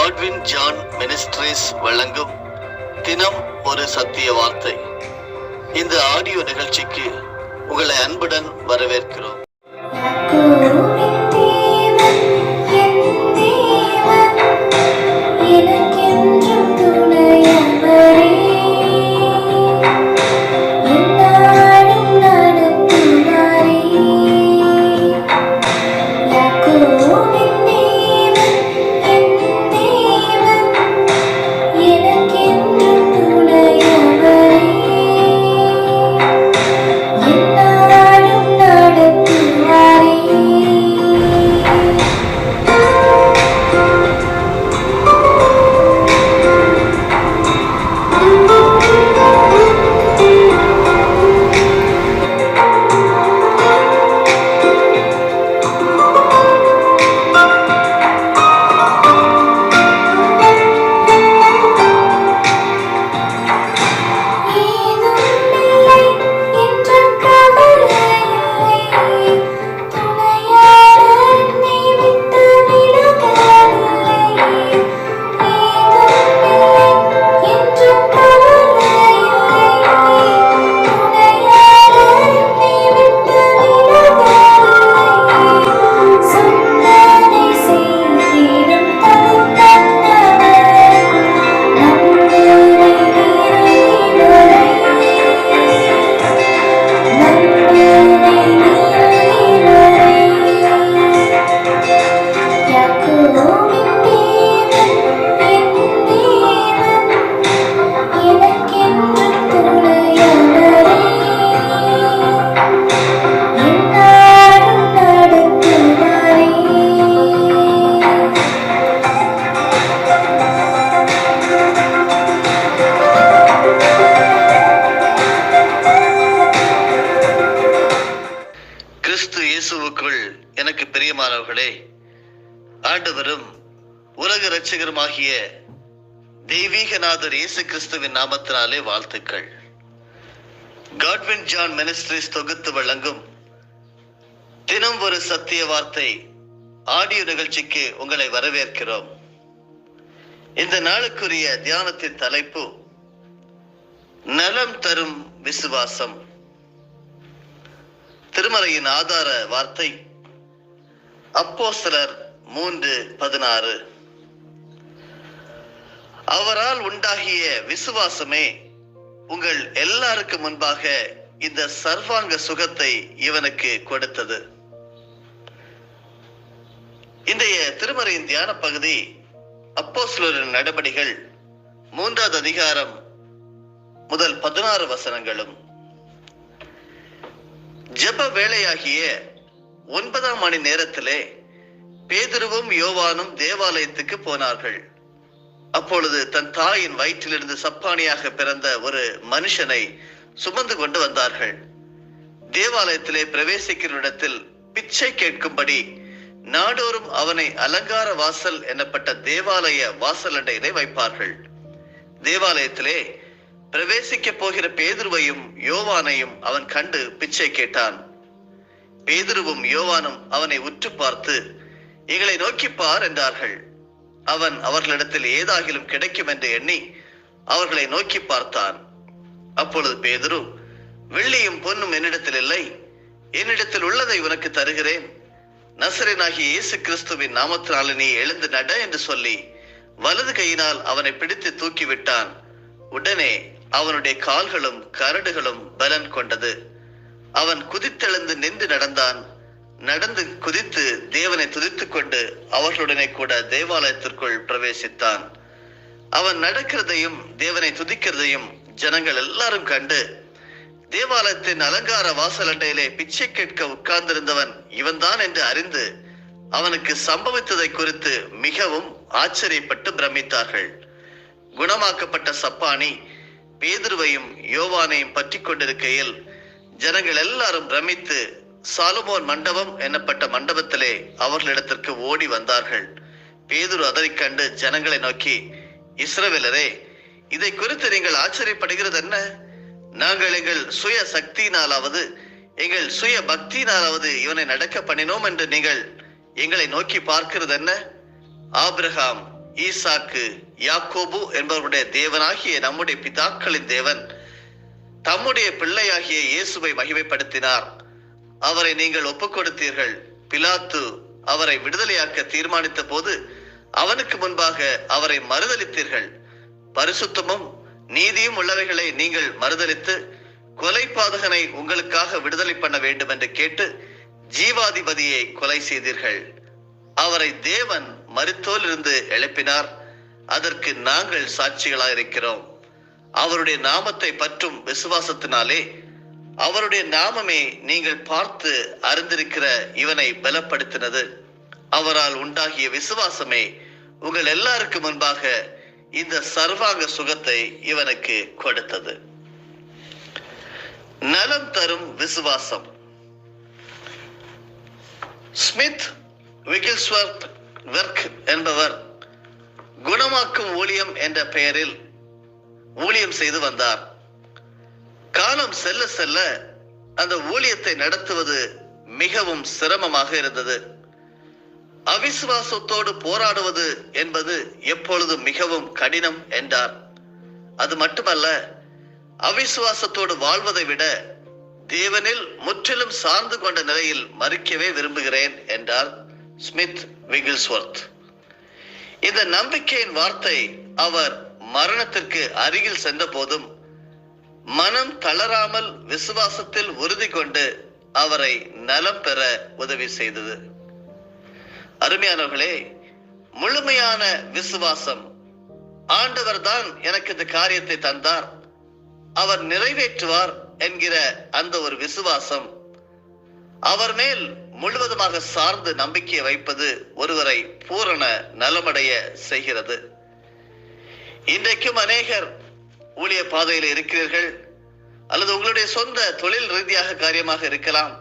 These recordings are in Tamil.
காட்வின் ஜான் மினிஸ்ட்ரீஸ் வழங்கும் தினம் ஒரு சத்திய வார்த்தை. இந்த ஆடியோ நிகழ்ச்சிக்கு உங்களை அன்புடன் வரவேற்கிறோம். கிறிஸ்து இயேசுவுக்குள் எனக்கு பிரியமானவர்களே, ஆண்டவரும் உலக இரட்சகருமாகிய தெய்வீகநாதர் இயேசு கிறிஸ்துவின் நாமத்தினாலே வாழ்த்துக்கள். காட்வின் ஜான் மினிஸ்ட்ரீஸ் தொகுத்து வழங்கும் தினம் ஒரு சத்திய வார்த்தை ஆடியோ நிகழ்ச்சிக்கு உங்களை வரவேற்கிறோம். இந்த நாளுக்குரிய தியானத்தின் தலைப்பு நலம் தரும் விசுவாசம். திருமறையின் ஆதார வார்த்தை அப்போஸ்தலர் 3:16. அவரால் உண்டாகிய விசுவாசமே உங்கள் எல்லாருக்கும் முன்பாக இந்த சர்வாங்க சுகத்தை இவனுக்கு கொடுத்தது. இன்றைய திருமறையின் தியான பகுதி அப்போஸ்தலரின் நடபடிகள் 3வது அதிகாரம் முதல் 16 வசனங்களும். ஜெப வேளையாகிய 9ஆம் மணி நேரத்திலே பேதுருவும் யோவானும் தேவாலயத்துக்கு போனார்கள். அப்பொழுது தன் தாயின் வயிற்றிலிருந்து சப்பானியாக பிறந்த ஒரு மனுஷனை சுமந்து கொண்டு வந்தார்கள். தேவாலயத்திலே பிரவேசிக்கிற இடத்தில் பிச்சை கேட்கும்படி நாடோறும் அவனை அலங்கார வாசல் எனப்பட்ட தேவாலய வாசலண்டையிலே வைப்பார்கள். தேவாலயத்திலே பிரவேசிக்க போகிற பேதுருவையும் யோவானையும் அவன் கண்டு பிச்சை கேட்டான். பேதுருவும் யோவானும் அவனை உற்று பார்த்து, எங்களை நோக்கி பார் என்றார்கள். அவன் அவர்களிடத்தில் ஏதாகிலும் கிடைக்கும் என்று எண்ணி அவர்களை நோக்கி பார்த்தான். அப்பொழுது பேதுரு, வெள்ளியும் பொன்னும் என்னிடத்தில் இல்லை, என்னிடத்தில் உள்ளதை உனக்கு தருகிறேன், நசரேயனாகிய இயேசு கிறிஸ்துவின் நாமத்தினாலே நீ எழுந்து நட என்று சொல்லி வலது கையினால் அவனை பிடித்து தூக்கிவிட்டான். உடனே அவனுடைய கால்களும் கரடுகளும் பலன் கொண்டது. அவன் குதித்தெழுந்து நின்று நடந்தான். நடந்து குதித்து தேவனை துதித்துக் கொண்டு அவர்களுடனே கூட தேவாலயத்திற்குள் பிரவேசித்தான். அவன் நடக்கிறதையும் தேவனை துதிக்கிறதையும் ஜனங்கள் எல்லாரும் கண்டு, தேவாலயத்தின் அலங்கார வாசலண்டையிலே பிச்சை கேட்க உட்கார்ந்திருந்தவன் இவன்தான் என்று அறிந்து அவனுக்கு சம்பவித்ததை குறித்து மிகவும் ஆச்சரியப்பட்டு பிரமித்தார்கள். குணமாக்கப்பட்ட சப்பானி பேதுருவையும் யோவானையும் பற்றி கொண்டிருக்கையில் ஜனங்கள் எல்லாரும் பிரமித்து சாலமோன் மண்டபம் என்னப்பட்ட மண்டபத்திலே அவர்களிடத்திற்கு ஓடி வந்தார்கள். பேதுரு அதனைக் கண்டு ஜனங்களை நோக்கி, இஸ்ரவேலரே, இதை குறித்து நீங்கள் ஆச்சரியப்படுகிறது என்ன? நாங்கள் எங்கள் சுய சக்தியினாலாவது எங்கள் சுய பக்தியினாலாவது இவனை நடக்க பண்ணினோம் என்று நீங்கள் எங்களை நோக்கி பார்க்கிறது என்ன? ஆபிரகாம், ஈசாக்கு, யாக்கோபு என்பவருடைய தேவனாகிய நம்முடைய பிதாக்களின் தேவன் தம்முடைய பிள்ளையாகிய இயேசுவை மகிமைப்படுத்தினார். அவரை நீங்கள் ஒப்புக் கொடுத்தீர்கள். பிலாத்து அவரை விடுதலையாக்க தீர்மானித்த போது அவனுக்கு முன்பாக அவரை மறுதலித்தீர்கள். பரிசுத்தமும் நீதியும் உள்ளவைகளை நீங்கள் மறுதலித்து கொலை பாதகனை உங்களுக்காக விடுதலை பண்ண வேண்டும் என்று கேட்டு ஜீவாதிபதியை கொலை செய்தீர்கள். அவரை தேவன் மரித்தோரிலிருந்து எழுப்பினார். அதற்கு நாங்கள் சாட்சிகளாக இருக்கிறோம். அவருடைய நாமத்தை பற்றும் விசுவாசத்தினாலே அவருடைய நாமமே நீங்கள் பார்த்து அறிந்திருக்கிற இவனை பலப்படுத்தினது. அவரால் உண்டாகிய விசுவாசமே உங்கள் எல்லாருக்கும் முன்பாக இந்த சர்வாங்க சுகத்தை இவனுக்கு கொடுத்தது. நலம் தரும் விசுவாசம். ஸ்மித் விகில்ஸ்வர்த் வெர்க் என்பவர் குணமாக்கும் ஊழியம் என்ற பெயரில் ஊழியம் செய்து வந்தார். காலம் செல்ல செல்ல அந்த ஊழியத்தை நடத்துவது மிகவும் சிரமமாக இருந்தது. அவிசுவாசத்தோடு போராடுவது என்பது எப்பொழுது மிகவும் கடினம் என்றார். அது மட்டுமல்ல, அவிசுவாசத்தோடு வாழ்வதை விட தேவனில் முற்றிலும் சார்ந்து கொண்ட நிலையில் மறிக்கவே விரும்புகிறேன் என்றார் ஸ்மித் விகில்ஸ்வர்த். இந்த நம்பிக்கையின் வார்த்தை அவர் மரணத்திற்கு அருகில் சென்ற போதும் மனம் தளராமல் விசுவாசத்தில் உறுதி கொண்டு அவரை நலம் பெற உதவி செய்தது. அருமையானவர்களே, முழுமையான விசுவாசம், ஆண்டவர் தான் எனக்கு இந்த காரியத்தை தந்தார், அவர் நிறைவேற்றுவார் என்கிற அந்த ஒரு விசுவாசம், அவர் மேல் முழுவதுமாக சார்ந்து நம்பிக்கை வைப்பது ஒருவரை பூரண நலமடைய செய்கிறது. இன்றைக்கும் அநேகர் ஊழிய பாதையில் இருக்கிறீர்கள், அல்லது உங்களுடைய சொந்த தொழில் ரீதியாக காரியமாக இருக்கலாம்.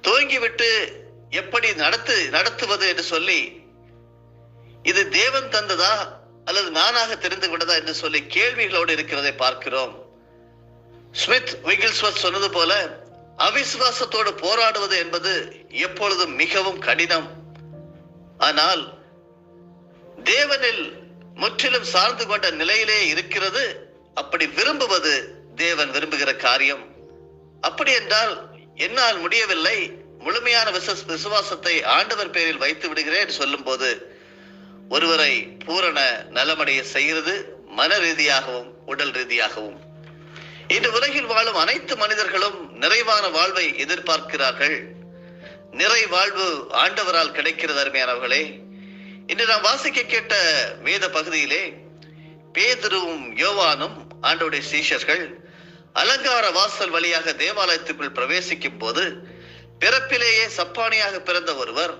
துவங்கிவிட்டு எப்படி நடத்துவது என்று சொல்லி, இது தேவன் தந்ததா அல்லது நானாக தெரிந்து கொண்டதா என்று சொல்லி கேள்விகளோடு இருக்கிறதை பார்க்கிறோம். ஸ்மித் விகில்ஸ்வர்த் சொன்னது போல, அவிசுவாசத்தோடு போராடுவது என்பது எப்பொழுதும் மிகவும் கடினம். ஆனால் தேவனில் முற்றிலும் சார்ந்து கொண்ட நிலையிலே இருக்கிறது. அப்படி விரும்புவது தேவன் விரும்புகிற காரியம். அப்படி என்றால் என்னால் முடியவில்லை, முழுமையான விசுவாசத்தை ஆண்டவர் பேரில் வைத்து விடுகிறேன் சொல்லும் போது ஒருவரை பூரண நலமடைய செய்கிறது, மன ரீதியாகவும் உடல் ரீதியாகவும். இன்று உலகில் வாழும் அனைத்து மனிதர்களும் நிறைவான வாழ்வை எதிர்பார்க்கிறார்கள். நிறை வாழ்வு ஆண்டவரால் கிடைக்கிறது. அருமையானவர்களே, இன்று நாம் வாசிக்க கேட்ட வேத பகுதியிலே பேதுருவும் யோவானும் ஆண்டவருடைய சீஷர்கள் அலங்கார வாசல் வழியாக தேவாலயத்துக்குள் பிரவேசிக்கும் போது பிறப்பிலேயே சப்பானியாக பிறந்த ஒருவர்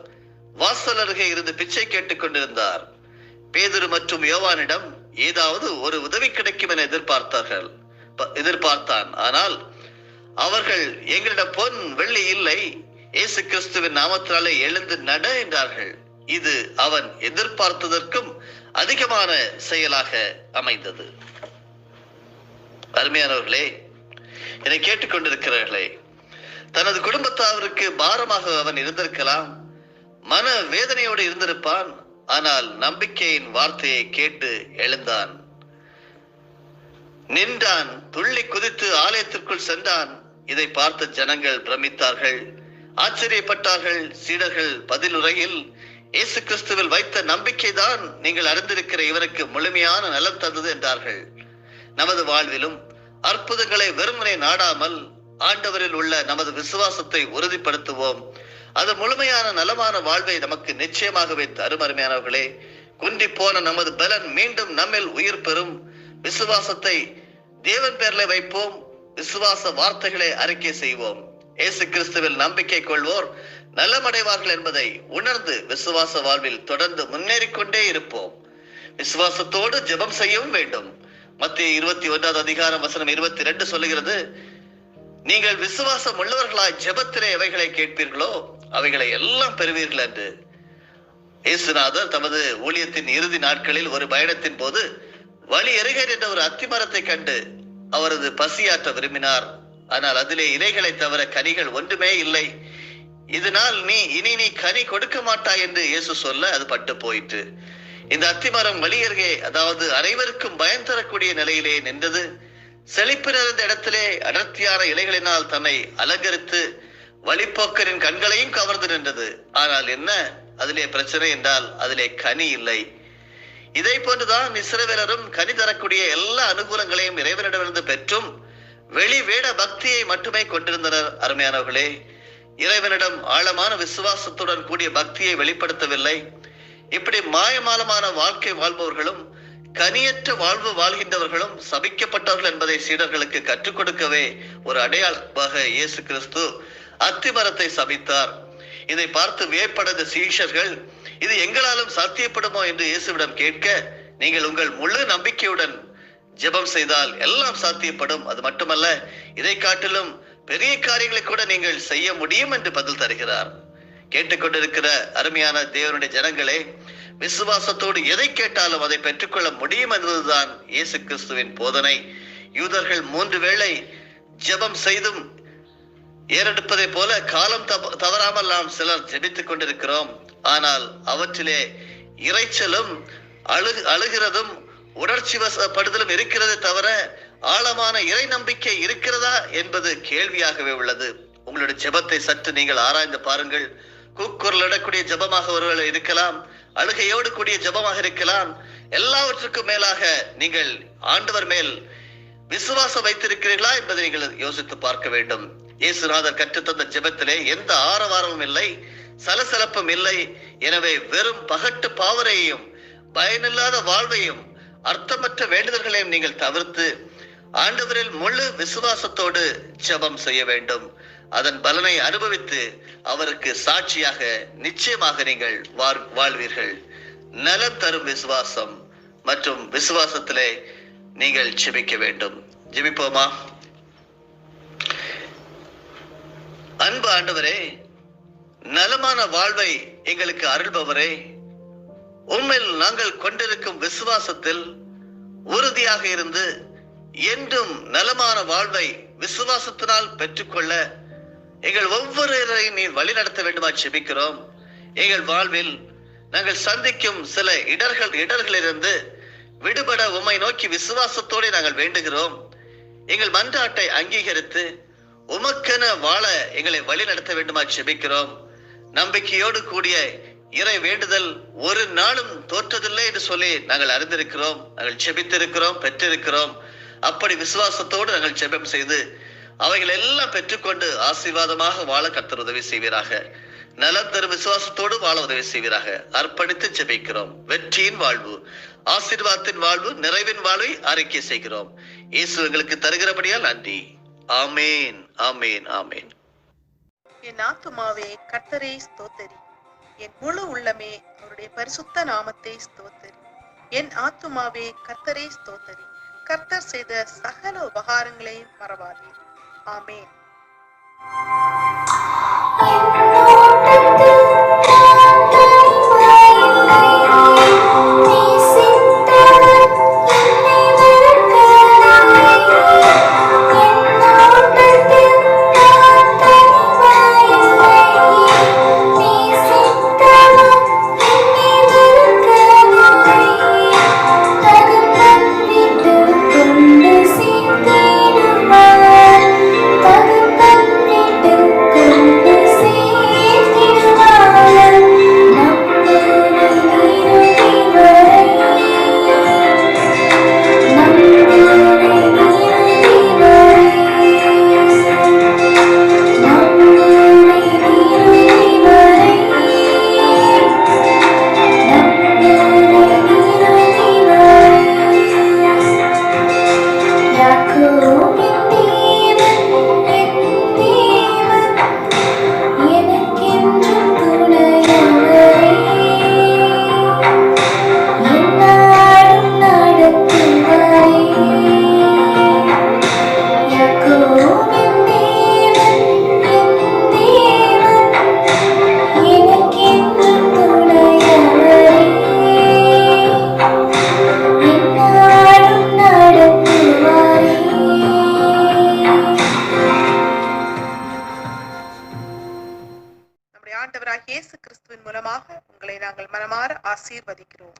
வாசல் அருகே இருந்து பிச்சை கேட்டுக் கொண்டிருந்தார். பேதுரு மற்றும் யோவானிடம் ஏதாவது ஒரு உதவி கிடைக்கும் என எதிர்பார்த்தான். ஆனால் அவர்கள், எங்களிடம் பொன் வெள்ளி இல்லை, இயேசு கிறிஸ்துவின் நாமத்தினாலே எழுந்து நட என்றார்கள். இது அவன் எதிர்பார்த்ததற்கும் அதிகமான செயலாக அமைந்தது. அருமையானவர்களே, என்னை கேட்டுக்கொண்டிருக்கிறார்களே, தனது குடும்பத்தாருக்கு பாரமாக அவன் இருந்திருக்கலாம், மன வேதனையோடு இருந்திருப்பான். ஆனால் நம்பிக்கையின் வார்த்தையை கேட்டு எழுந்தான், நின்றான், துள்ளி குதித்து ஆலயத்திற்குள் சென்றான். இதை பார்த்த ஜனங்கள் பிரமித்தார்கள், ஆச்சரியப்பட்டார்கள். சீடர்கள் பதிலுரையில், இயேசு கிறிஸ்துவில் வைத்த நம்பிக்கைதான் நீங்கள் அறிந்திருக்கிற இவருக்கு முழுமையான நலம் தந்தது என்றார்கள். நமது வாழ்விலும் அற்புதங்களை வெறுமனே நாடாமல் ஆண்டவரில் உள்ள நமது விசுவாசத்தை உறுதிப்படுத்துவோம். அது முழுமையான நலமான வாழ்வை நமக்கு நிச்சயமாகவே தரும். அருமையானவர்களே, குன்றி போன நமது பலன் மீண்டும் நம்மில் உயிர் பெறும். விசுவாசத்தை தேவன் பேர்ல வைப்போம். விசுவாச வார்த்தைகளை அறிக்கை செய்வோம். இயேசு கிறிஸ்துவில் நம்பிக்கை கொள்வோர் நலமடைவார்கள் என்பதை உணர்ந்து விசுவாச வாழ்வில் தொடர்ந்து முன்னேறிக்கொண்டே இருப்போம். விசுவாசத்தோடு ஜெபம் செய்யவும் வேண்டும். மத்திய 21 அதிகாரம் வசனம் 22 சொல்லுகிறது, நீங்கள் விசுவாசம் உள்ளவர்களாய் ஜெபத்திலே எவைகளை கேட்பீர்களோ அவைகளை எல்லாம் பெறுவீர்கள் என்று. இயேசுநாதர் தமது ஊழியத்தின் இறுதி நாட்களில் ஒரு பயணத்தின் போது வழி எருகேர் என்ற ஒரு அத்திமரத்தை கண்டு அவரது பசியாற்ற விரும்பினார். ஆனால் அதிலே இலைகளை தவிர கனிகள் ஒன்றுமே இல்லை. இதனால் நீ கனி கொடுக்க மாட்டாய் என்று இயேசு சொல்ல அது பட்டு போயிற்று. இந்த அத்திமரம் வழி அருகே, அதாவது அனைவருக்கும் பயன் தரக்கூடிய நிலையிலே நின்றது. செழிப்பு நிறைந்த இடத்திலே அடர்த்தியான இலைகளினால் தன்னை அலங்கரித்து வழிப்போக்கரின் கண்களையும் கவர்ந்து நின்றது. ஆனால் என்ன அதிலே பிரச்சனை என்றால் அதிலே கனி இல்லை. இதை போன்றுதான் இஸ்ரவேலரும் கனி தரக்கூடிய எல்லா அனுகூலங்களையும் இறைவனிடமிருந்து பெற்றும் வெளி வேட பக்தியை மட்டுமே கொண்டிருந்தனர். அருமையானவர்களே, இறைவனிடம் ஆழமான விசுவாசத்துடன் கூடிய பக்தியை வெளிப்படுத்தவில்லை. இப்படி மாயமாலமான வாழ்க்கை வாழ்பவர்களும் கனியற்ற வாழ்வு வாழ்கின்றவர்களும் சபிக்கப்பட்டவர்கள் என்பதை சீடர்களுக்கு கற்றுக் கொடுக்கவே ஒரு அடையாளமாக இயேசு கிறிஸ்து அத்திமரத்தை சபித்தார். இதை பார்த்து வியப்படைந்த சீஷர்கள், இது எங்களாலும் சாத்தியப்படுமோ என்று இயேசுவிடம் கேட்க, நீங்கள் உங்கள் முழு நம்பிக்கையுடன் ஜெபம் செய்தால் எல்லாம் சாத்தியப்படும், அது மட்டுமல்ல இதை காட்டிலும் பெரிய காரியங்களை கூட நீங்கள் செய்ய முடியும் என்று பதில் தருகிறார். கேட்டுக்கொண்டிருக்கிற அருமையான தேவனுடைய ஜனங்களே, விசுவாசத்தோடு எதை கேட்டாலும் அதை பெற்றுக்கொள்ள முடியும் என்பதுதான் இயேசு கிறிஸ்துவின் போதனை. யூதர்கள் 3 வேளை ஜெபம் செய்தும் ஏறெடுப்பதை போல காலம் தவறாமல் நாம் சிலர் ஜெபித்துக் கொண்டிருக்கிறோம். ஆனால் அவற்றிலே இறைச்சலும் அழுகிறதும் உணர்ச்சி வசப்படுதலும் இருக்கிறது தவிர ஆழமான இறை நம்பிக்கை இருக்கிறதா என்பது கேள்வியாகவே உள்ளது. உங்களுடைய ஜெபத்தை சற்று நீங்கள் ஆராய்ந்து பாருங்கள். கூக்குரலிடக்கூடிய ஜெபமாக ஒருவேளை இருக்கலாம், அழுகையோடு கூடிய ஜெபமாக இருக்கலாம். எல்லாவற்றுக்கும் மேலாக நீங்கள் ஆண்டவர் மேல் விசுவாசம் வைத்திருக்கிறீர்களா என்பதை நீங்கள் யோசித்து பார்க்க வேண்டும். இயேசுநாதர் கற்றுத்தந்த ஜெபத்திலே எந்த ஆரவாரமும் இல்லை, சலசலப்பும் இல்லை. எனவே வெறும் பகட்டு பாவரையும் பயனில்லாத வாழ்வையும் அர்த்தமற்ற வேண்டுதல்களையும் நீங்கள் தவிர்த்து ஆண்டவரில் முழு விசுவாசத்தோடு ஜெபம் செய்ய வேண்டும். அதன் பலனை அனுபவித்து அவருக்கு சாட்சியாக நிச்சயமாக நீங்கள் வாழ்வீர்கள். நலம் தரும் விசுவாசம் மற்றும் விசுவாசத்திலே நீங்கள் ஜெபிக்க வேண்டும். ஜெபிப்போமா? அன்பு ஆண்டவரே, நலமான வாழ்வை எங்களுக்கு அருள்பவரே, உம்மில் நாங்கள் கொண்டிருக்கும் விசுவாசத்தில் உறுதியாக இருந்து என்றும் நலமான வாழ்வை விசுவாசத்தினால் பெற்றுக்கொள்ள எங்கள் ஒவ்வொருவரையும் நீர் வழி நடத்த வேண்டுமா ஜெபிக்கிறோம். எங்கள் வாழ்வில் நாங்கள் சந்திக்கும் சில இடர்களிலிருந்து விடுபட உம்மை நோக்கி விசுவாசத்தோடு நாங்கள் வேண்டுகிறோம். எங்கள் மன்றாட்டை அங்கீகரித்து உமக்கென வாழ எங்களை வழி நடத்த வேண்டுமா ஜெபிக்கிறோம். நம்பிக்கையோடு கூடிய இறை வேண்டுதல் ஒரு நாளும் தோற்றதில்லை என்று சொல்லி நாங்கள் அறிந்திருக்கிறோம், நாங்கள் ஜெபித்திருக்கிறோம், பெற்றிருக்கிறோம். அப்படி விசுவாசத்தோடு நாங்கள் ஜெபம் செய்து அவைகள் எல்லாம் பெற்றுக்கொண்டு ஆசீர்வாதமாக வாழ கர்த்தர் உதவி செய்வீராக. நலம் தரும் விசுவாசத்தோடு வாழ உதவி செய்வீராக. அர்ப்பணித்து ஜெபிக்கிறோம். வெற்றியின் வாழ்வு, ஆசீர்வாதத்தின் வாழ்வு, நிறைவின் வாழ்வை அறிக்கை செய்கிறோம். இயேசு எங்களுக்கு தருகிறபடியால் நன்றி. ஆமேன், ஆமேன், ஆமேன். என் ஆத்துமாவே கர்த்தரை ஸ்தோத்தரி, என் முழு உள்ளமே அவருடைய பரிசுத்த நாமத்தை ஸ்தோத்தரி. என் ஆத்துமாவே கர்த்தரை ஸ்தோத்தரி, கர்த்தர் செய்த சகல உபகாரங்களை மறவாதீர். ஆமேன். ஆண்டவராகிய இயேசு கிறிஸ்துவின் மூலமாக உங்களை நாங்கள் மனமாற ஆசீர்வதிக்கிறோம்.